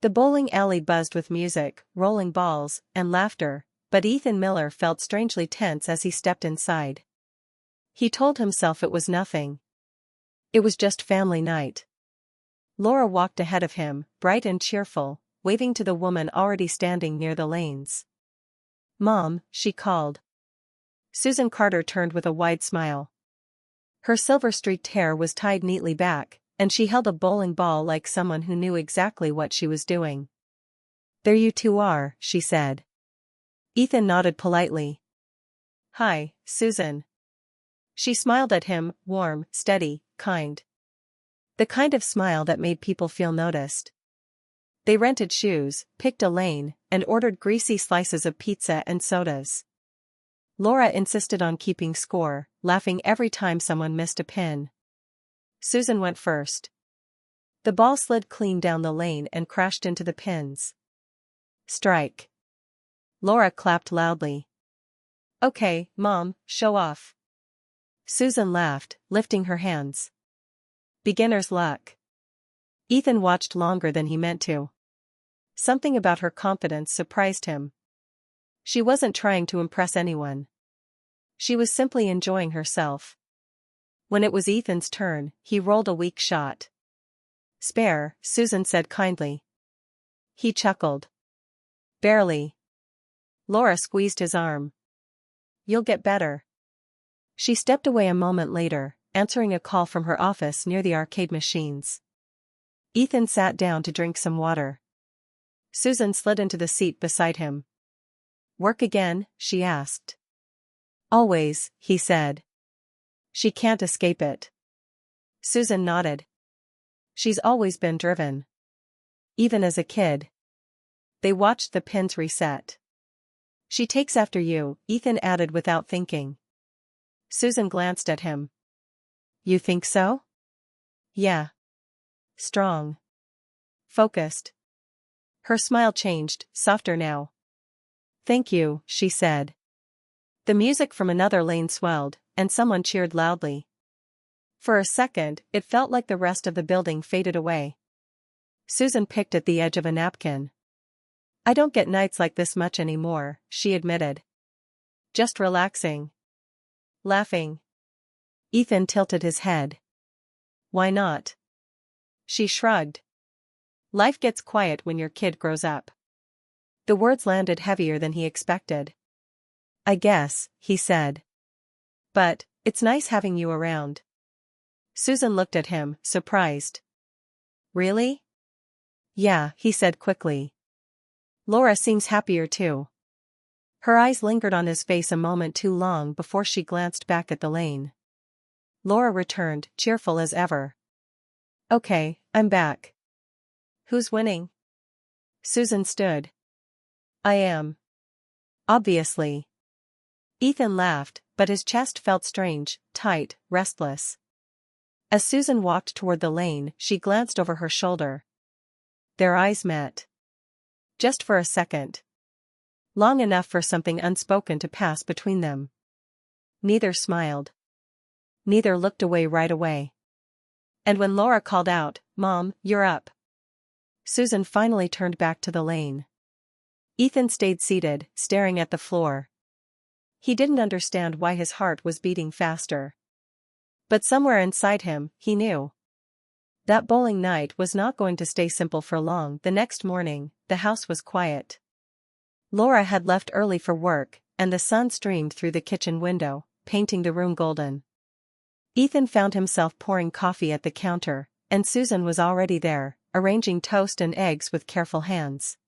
The bowling alley buzzed with music, rolling balls, and laughter, but Ethan Miller felt strangely tense as he stepped inside. He told himself it was nothing. It was just family night. Laura walked ahead of him, bright and cheerful, waving to the woman already standing near the lanes. "Mom," she called. Susan Carter turned with a wide smile. Her silver-streaked hair was tied neatly back, and she held a bowling ball like someone who knew exactly what she was doing. "There you two are," she said. Ethan nodded politely. "Hi, Susan." She smiled at him, warm, steady, kind. The kind of smile that made people feel noticed. They rented shoes, picked a lane, and ordered greasy slices of pizza and sodas. Laura insisted on keeping score, laughing every time someone missed a pin. Susan went first. The ball slid clean down the lane and crashed into the pins. "Strike." Laura clapped loudly. "Okay, Mom, show off." Susan laughed, lifting her hands. "Beginner's luck." Ethan watched longer than he meant to. Something about her confidence surprised him. She wasn't trying to impress anyone. She was simply enjoying herself. When it was Ethan's turn, he rolled a weak shot. "Spare," Susan said kindly. He chuckled. "Barely." Laura squeezed his arm. "You'll get better." She stepped away a moment later, answering a call from her office near the arcade machines. Ethan sat down to drink some water. Susan slid into the seat beside him. "Work again?" she asked. "Always," he said. "She can't escape it." Susan nodded. "She's always been driven. Even as a kid." They watched the pins reset. "She takes after you," Ethan added without thinking. Susan glanced at him. "You think so?" "Yeah. Strong. Focused." Her smile changed, softer now. "Thank you," she said. The music from another lane swelled, and someone cheered loudly. For a second, it felt like the rest of the building faded away. Susan picked at the edge of a napkin. "I don't get nights like this much anymore," she admitted. "Just relaxing. Laughing." Ethan tilted his head. "Why not?" She shrugged. "Life gets quiet when your kid grows up." The words landed heavier than he expected. "I guess," he said. "But, it's nice having you around." Susan looked at him, surprised. "Really?" "Yeah," he said quickly. "Laura seems happier too." Her eyes lingered on his face a moment too long before she glanced back at the lane. Laura returned, cheerful as ever. "Okay, I'm back." "Who's winning?" Susan stood. "I am." "Obviously." Ethan laughed, but his chest felt strange, tight, restless. As Susan walked toward the lane, she glanced over her shoulder. Their eyes met. Just for a second. Long enough for something unspoken to pass between them. Neither smiled. Neither looked away right away. And when Laura called out, "Mom, you're up," Susan finally turned back to the lane. Ethan stayed seated, staring at the floor. He didn't understand why his heart was beating faster. But somewhere inside him, he knew. That bowling night was not going to stay simple for long. The next morning, the house was quiet. Laura had left early for work, and the sun streamed through the kitchen window, painting the room golden. Ethan found himself pouring coffee at the counter, and Susan was already there, arranging toast and eggs with careful hands.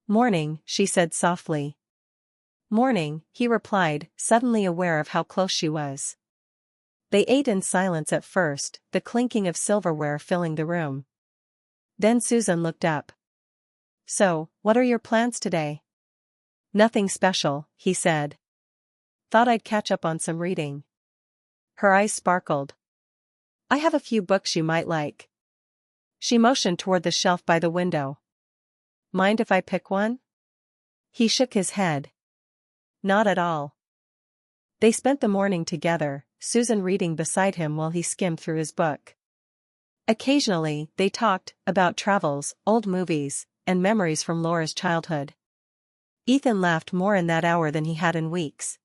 "Morning," she said softly. "Morning," he replied, suddenly aware of how close she was. They ate in silence at first, the clinking of silverware filling the room. Then Susan looked up. "So, what are your plans today?" "Nothing special," he said. "Thought I'd catch up on some reading." Her eyes sparkled. "I have a few books you might like." She motioned toward the shelf by the window. "Mind if I pick one?" He shook his head. "Not at all." They spent the morning together, Susan reading beside him while he skimmed through his book. Occasionally, they talked about travels, old movies, and memories from Laura's childhood. Ethan laughed more in that hour than he had in weeks.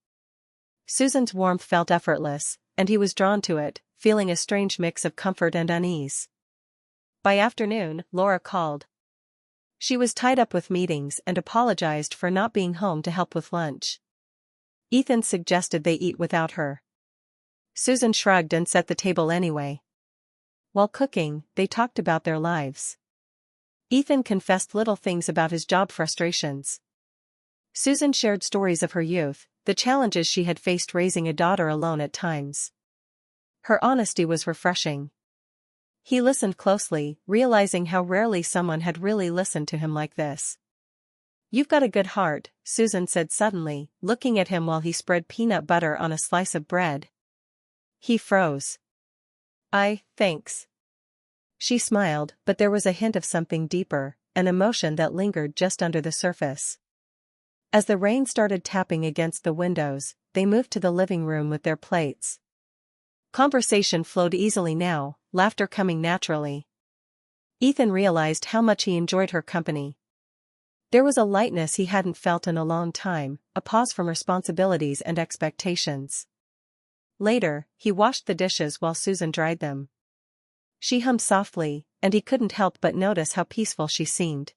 Susan's warmth felt effortless, and he was drawn to it, feeling a strange mix of comfort and unease. By afternoon, Laura called. She was tied up with meetings and apologized for not being home to help with lunch. Ethan suggested they eat without her. Susan shrugged and set the table anyway. While cooking, they talked about their lives. Ethan confessed little things about his job frustrations. Susan shared stories of her youth, the challenges she had faced raising a daughter alone at times. Her honesty was refreshing. He listened closely, realizing how rarely someone had really listened to him like this. "You've got a good heart," Susan said suddenly, looking at him while he spread peanut butter on a slice of bread. He froze. Thanks." She smiled, but there was a hint of something deeper, an emotion that lingered just under the surface. As the rain started tapping against the windows, they moved to the living room with their plates. Conversation flowed easily now, laughter coming naturally. Ethan realized how much he enjoyed her company. There was a lightness he hadn't felt in a long time, a pause from responsibilities and expectations. Later, he washed the dishes while Susan dried them. She hummed softly, and he couldn't help but notice how peaceful she seemed.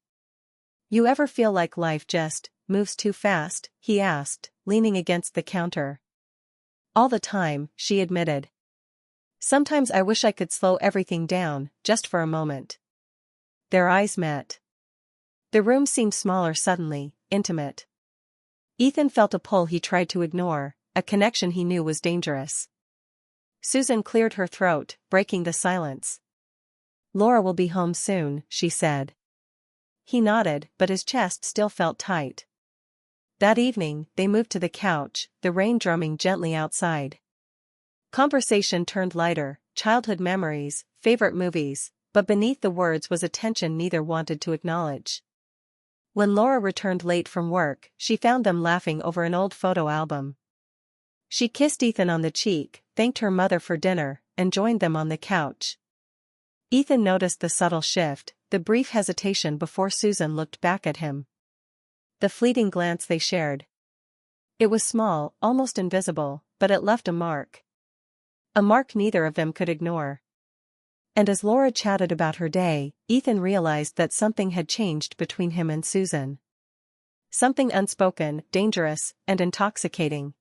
"You ever feel like life just moves too fast?" he asked, leaning against the counter. "All the time," she admitted. "Sometimes I wish I could slow everything down, just for a moment." Their eyes met. The room seemed smaller suddenly, intimate. Ethan felt a pull he tried to ignore, a connection he knew was dangerous. Susan cleared her throat, breaking the silence. "Laura will be home soon," she said. He nodded, but his chest still felt tight. That evening, they moved to the couch, the rain drumming gently outside. Conversation turned lighter, childhood memories, favorite movies, but beneath the words was a tension neither wanted to acknowledge. When Laura returned late from work, she found them laughing over an old photo album. She kissed Ethan on the cheek, thanked her mother for dinner, and joined them on the couch. Ethan noticed the subtle shift, the brief hesitation before Susan looked back at him. The fleeting glance they shared. It was small, almost invisible, but it left a mark. A mark neither of them could ignore. And as Laura chatted about her day, Ethan realized that something had changed between him and Susan. Something unspoken, dangerous, and intoxicating.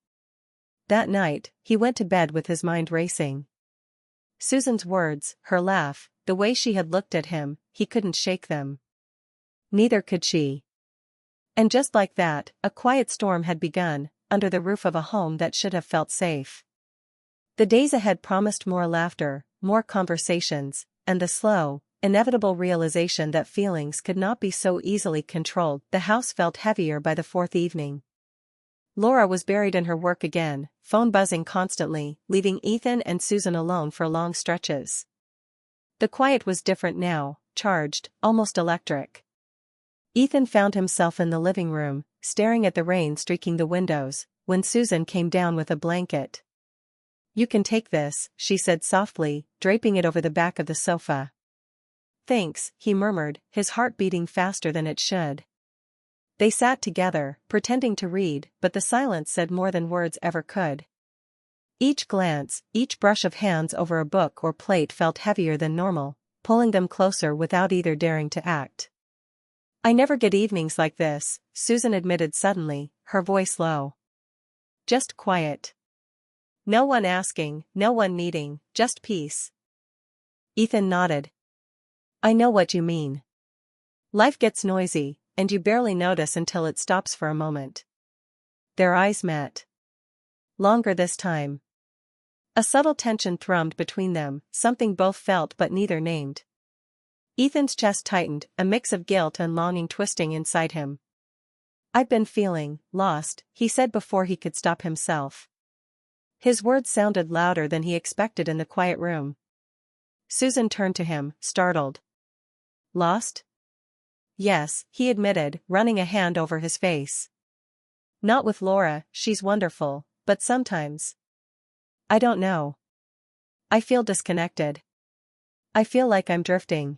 That night, he went to bed with his mind racing. Susan's words, her laugh, the way she had looked at him, he couldn't shake them. Neither could she. And just like that, a quiet storm had begun, under the roof of a home that should have felt safe. The days ahead promised more laughter, more conversations, and the slow, inevitable realization that feelings could not be so easily controlled. The house felt heavier by the fourth evening. Laura was buried in her work again, phone buzzing constantly, leaving Ethan and Susan alone for long stretches. The quiet was different now, charged, almost electric. Ethan found himself in the living room, staring at the rain streaking the windows, when Susan came down with a blanket. "You can take this," she said softly, draping it over the back of the sofa. "Thanks," he murmured, his heart beating faster than it should. They sat together, pretending to read, but the silence said more than words ever could. Each glance, each brush of hands over a book or plate felt heavier than normal, pulling them closer without either daring to act. "I never get evenings like this," Susan admitted suddenly, her voice low. "Just quiet. No one asking, no one needing, just peace." Ethan nodded. "I know what you mean. Life gets noisy, and you barely notice until it stops for a moment." Their eyes met. Longer this time. A subtle tension thrummed between them, something both felt but neither named. Ethan's chest tightened, a mix of guilt and longing twisting inside him. "I've been feeling lost," he said before he could stop himself. His words sounded louder than he expected in the quiet room. Susan turned to him, startled. "Lost?" "Yes," he admitted, running a hand over his face. "Not with Laura, she's wonderful, but sometimes. I don't know. I feel disconnected." I feel like I'm drifting.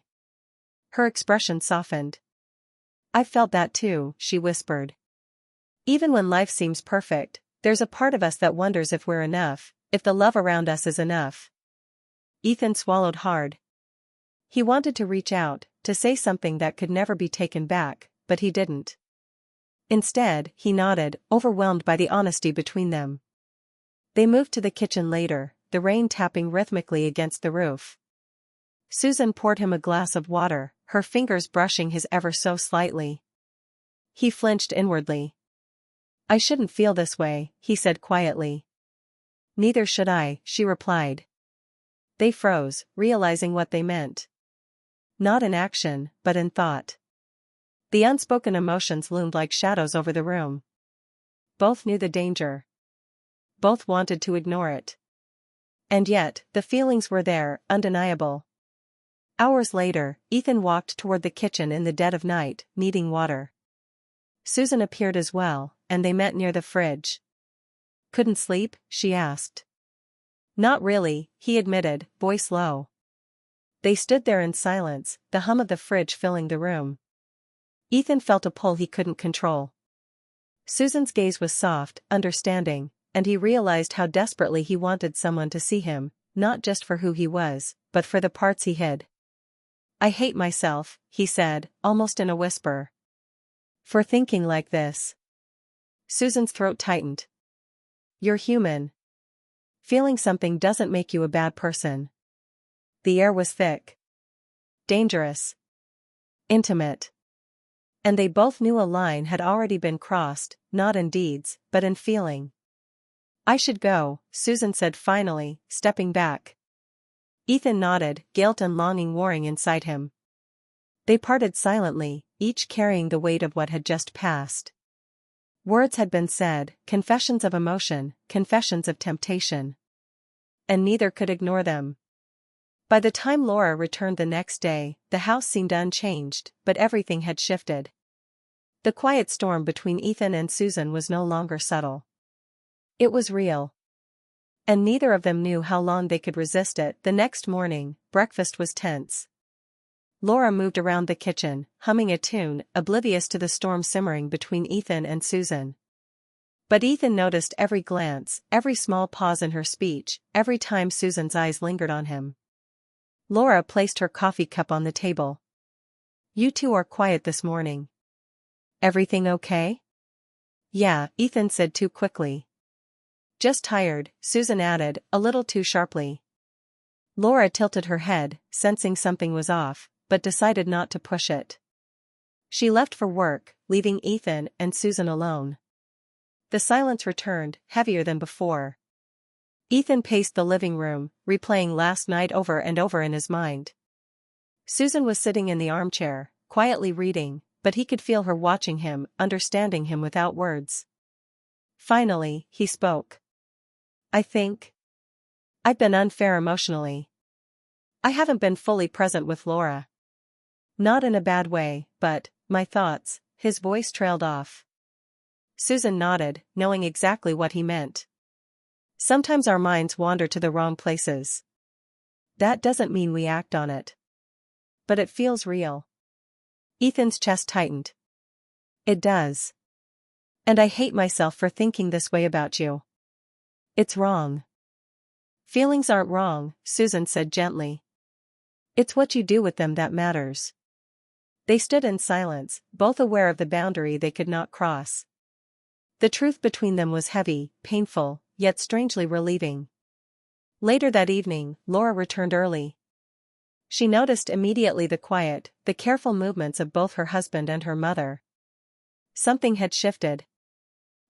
Her expression softened. I felt that too, she whispered. Even when life seems perfect, there's a part of us that wonders if we're enough, if the love around us is enough. Ethan swallowed hard. He wanted to reach out, to say something that could never be taken back, but he didn't. Instead, he nodded, overwhelmed by the honesty between them. They moved to the kitchen later, the rain tapping rhythmically against the roof. Susan poured him a glass of water, her fingers brushing his ever so slightly. He flinched inwardly. I shouldn't feel this way, he said quietly. Neither should I, she replied. They froze, realizing what they meant. Not in action, but in thought. The unspoken emotions loomed like shadows over the room. Both knew the danger. Both wanted to ignore it. And yet, the feelings were there, undeniable. Hours later, Ethan walked toward the kitchen in the dead of night, needing water. Susan appeared as well, and they met near the fridge. Couldn't sleep? She asked. Not really, he admitted, voice low. They stood there in silence, the hum of the fridge filling the room. Ethan felt a pull he couldn't control. Susan's gaze was soft, understanding, and he realized how desperately he wanted someone to see him, not just for who he was, but for the parts he hid. I hate myself, he said, almost in a whisper. For thinking like this. Susan's throat tightened. You're human. Feeling something doesn't make you a bad person. The air was thick. Dangerous. Intimate. And they both knew a line had already been crossed, not in deeds, but in feeling. I should go, Susan said finally, stepping back. Ethan nodded, guilt and longing warring inside him. They parted silently, each carrying the weight of what had just passed. Words had been said, confessions of emotion, confessions of temptation. And neither could ignore them. By the time Laura returned the next day, the house seemed unchanged, but everything had shifted. The quiet storm between Ethan and Susan was no longer subtle. It was real. And neither of them knew how long they could resist it. The next morning, breakfast was tense. Laura moved around the kitchen, humming a tune, oblivious to the storm simmering between Ethan and Susan. But Ethan noticed every glance, every small pause in her speech, every time Susan's eyes lingered on him. Laura placed her coffee cup on the table. You two are quiet this morning. Everything okay? Yeah, Ethan said too quickly. Just tired, Susan added, a little too sharply. Laura tilted her head, sensing something was off, but decided not to push it. She left for work, leaving Ethan and Susan alone. The silence returned, heavier than before. Ethan paced the living room, replaying last night over and over in his mind. Susan was sitting in the armchair, quietly reading, but he could feel her watching him, understanding him without words. Finally, he spoke. I think I've been unfair emotionally. I haven't been fully present with Laura. Not in a bad way, but, my thoughts, his voice trailed off. Susan nodded, knowing exactly what he meant. Sometimes our minds wander to the wrong places. That doesn't mean we act on it. But it feels real. Ethan's chest tightened. It does. And I hate myself for thinking this way about you. It's wrong. Feelings aren't wrong, Susan said gently. It's what you do with them that matters. They stood in silence, both aware of the boundary they could not cross. The truth between them was heavy, painful, yet strangely relieving. Later that evening, Laura returned early. She noticed immediately the quiet, the careful movements of both her husband and her mother. Something had shifted.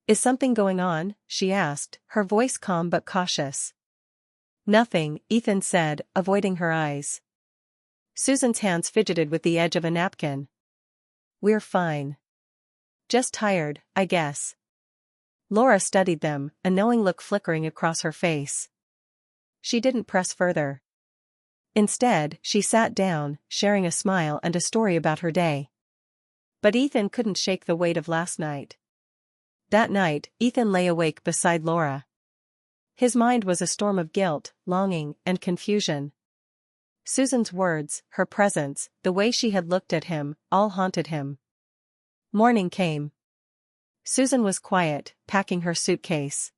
Is something going on? She asked, her voice calm but cautious. Nothing, Ethan said, avoiding her eyes. Susan's hands fidgeted with the edge of a napkin. We're fine. Just tired, I guess. Laura studied them, a knowing look flickering across her face. She didn't press further. Instead, she sat down, sharing a smile and a story about her day. But Ethan couldn't shake the weight of last night. That night, Ethan lay awake beside Laura. His mind was a storm of guilt, longing, and confusion. Susan's words, her presence, the way she had looked at him, all haunted him. Morning came. Susan was quiet, packing her suitcase.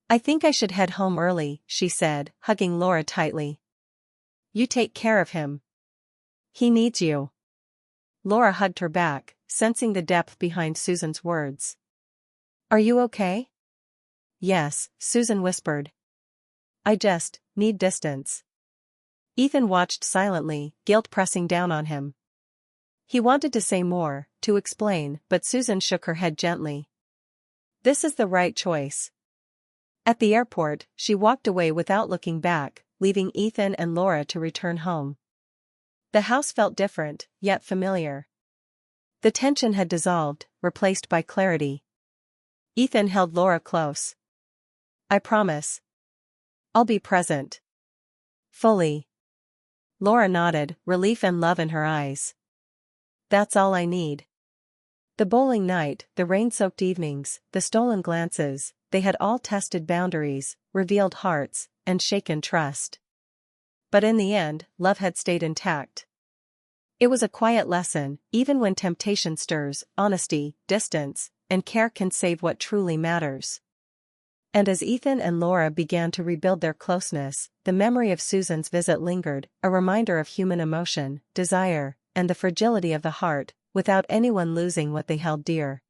"I think I should head home early," she said, hugging Laura tightly. "You take care of him. He needs you." Laura hugged her back, sensing the depth behind Susan's words. "Are you okay?" "Yes," Susan whispered. "I just need distance." Ethan watched silently, guilt pressing down on him. He wanted to say more, to explain, but Susan shook her head gently. "This is the right choice." At the airport, she walked away without looking back, leaving Ethan and Laura to return home. The house felt different, yet familiar. The tension had dissolved, replaced by clarity. Ethan held Laura close. "I promise. I'll be present. Fully." Laura nodded, relief and love in her eyes. "That's all I need." The bowling night, the rain-soaked evenings, the stolen glances, they had all tested boundaries, revealed hearts, and shaken trust. But in the end, love had stayed intact. It was a quiet lesson, even when temptation stirs, honesty, distance, and care can save what truly matters. And as Ethan and Laura began to rebuild their closeness, the memory of Susan's visit lingered, a reminder of human emotion, desire, and the fragility of the heart, without anyone losing what they held dear.